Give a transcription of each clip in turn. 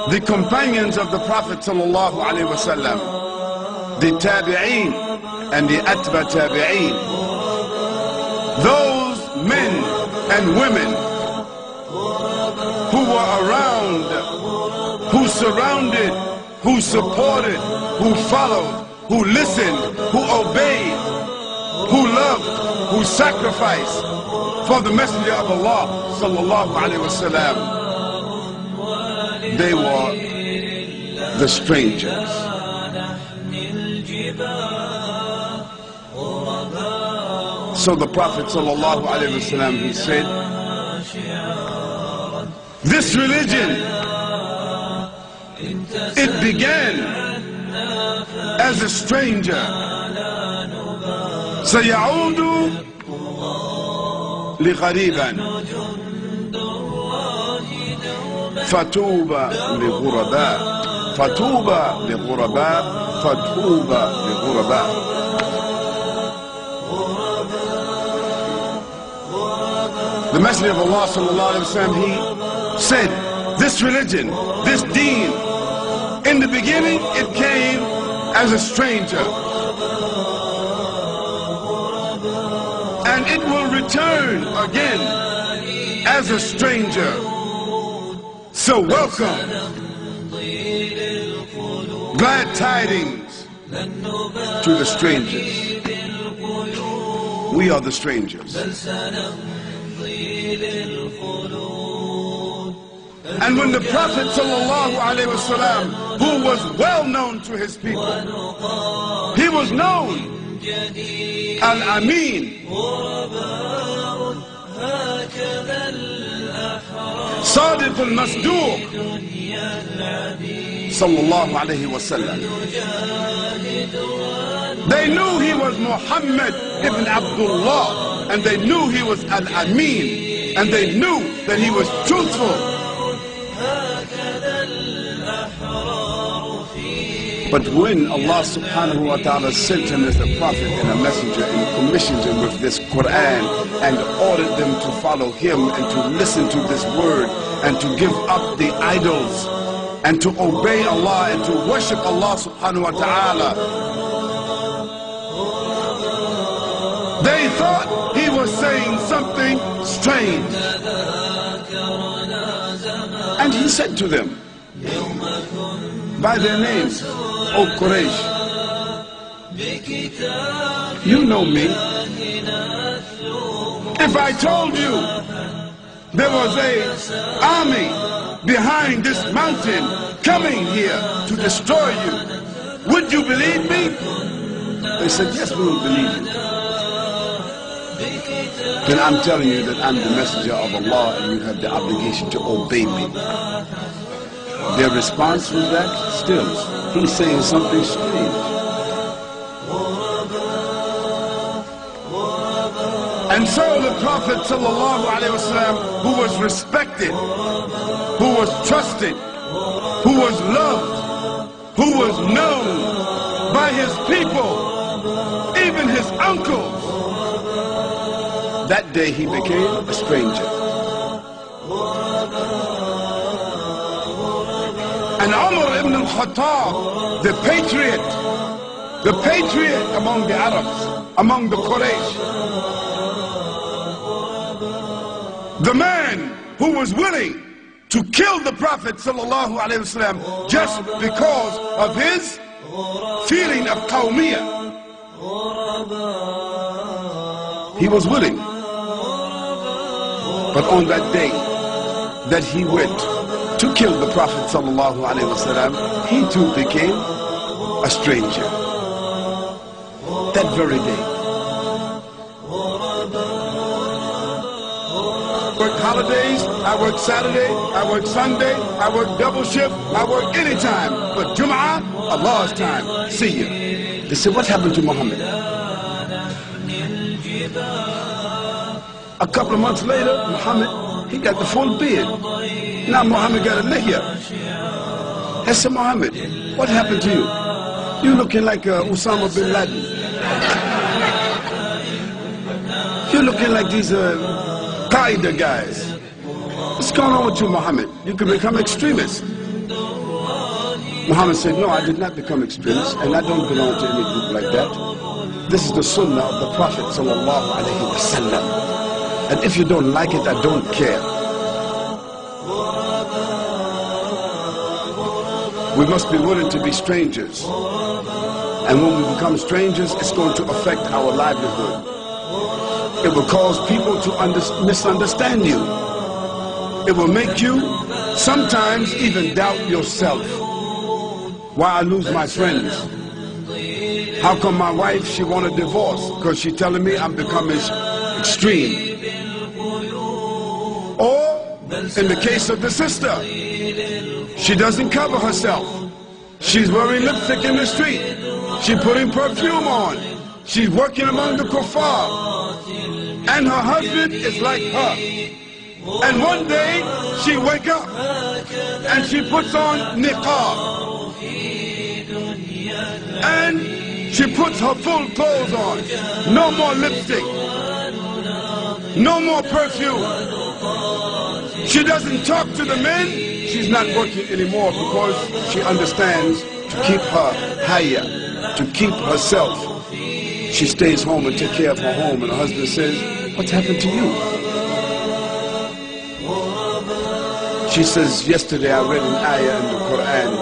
The companions of the Prophet sallallahu alaihi wasallam, the tabi'een and the atba tabi'een, those men and women who were around, who surrounded, who supported, who followed, who listened, who obeyed, who loved, who sacrificed for the Messenger of Allah sallallahu alaihi wasallam. They were the strangers. So the Prophet sallallahu alaihi wasallam, he said, this religion, it began as a stranger. سيعود لغريبا فتوبى لغرباء فتوبى لغرباء فتوبى لغرباء. The Messenger of Allah sallallahu alaihi wasallam, he said, this religion, this deen, in the beginning it came as a stranger, and it will return again as a stranger. So welcome, glad tidings to the strangers. We are the strangers. And when the Prophet ﷺ, who was well known to his people, he was known Al-Amin, Sadiq al-Masduq, sallallahu alayhi wa sallam. They knew he was Muhammad ibn Abdullah, and they knew he was Al-Amin, and they knew that he was truthful. But when Allah subhanahu wa ta'ala sent him as a prophet and a messenger and commissioned him with this Quran and ordered them to follow him and to listen to this word and to give up the idols and to obey Allah and to worship Allah subhanahu wa ta'ala, they thought he was saying something strange. And he said to them by their names, O Quraysh, you know me. If I told you there was an army behind this mountain coming here to destroy you, would you believe me? They said, yes, we will believe you. Then I'm telling you that I'm the messenger of Allah and you have the obligation to obey me. Their response was that, still, he's saying something strange. And so the Prophet ﷺ, who was respected, who was trusted, who was loved, who was known by his people, even his uncles, that day he became a stranger. And Umar ibn al-Khattab, the patriot among the Arabs, among the Quraysh, the man who was willing to kill the Prophet ﷺ just because of his feeling of qawmiyah. He was willing. But on that day that he went to kill the Prophet ﷺ, he too became a stranger. That very day. I work holidays, I work Saturday, I work Sunday, I work double shift, I work any time. But Jum'ah, Allah's time. See you. They said, what happened to Muhammad? A couple of months later, Muhammad, he got the full beard. Now Muhammad got a lihya. I said, Muhammad, what happened to you? You looking like Osama bin Laden. You looking like these Qaeda guys. What's going on with you, Muhammad? You can become extremist. Muhammad said, no, I did not become extremist, and I don't belong to any group like that. This is the sunnah of the Prophet sallallahu alaihi wasallam. And if you don't like it, I don't care. We must be willing to be strangers. And when we become strangers, it's going to affect our livelihood. It will cause people to misunderstand you. It will make you sometimes even doubt yourself. Why I lose my friends? How come my wife, she want a divorce? Because she's telling me I'm becoming extreme. Or, in the case of the sister, she doesn't cover herself. She's wearing lipstick in the street. She's putting perfume on. She's working among the kuffar. And her husband is like her. And one day, she wake up and she puts on niqab. And she puts her full clothes on. No more lipstick. No more perfume. She doesn't talk to the men. She's not working anymore because she understands to keep her haya, to keep herself. She stays home and takes care of her home, and her husband says, what's happened to you? She says, yesterday I read an ayah in the Quran.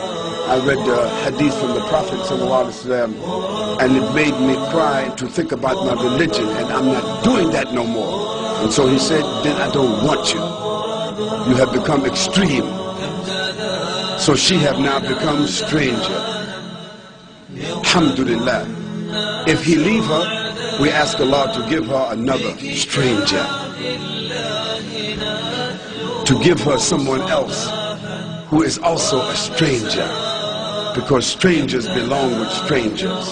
I read the hadith from the Prophet ﷺ, and it made me cry to think about my religion, and I'm not doing that no more. And so he said, then I don't want you. You have become extreme. So she have now become stranger. Alhamdulillah. If he leave her, we ask Allah to give her another stranger. To give her someone else who is also a stranger. Because strangers belong with strangers.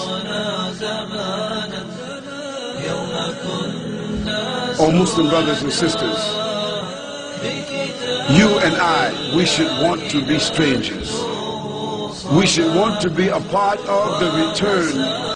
Oh, Muslim brothers and sisters, you and I, we should want to be strangers. We should want to be a part of the return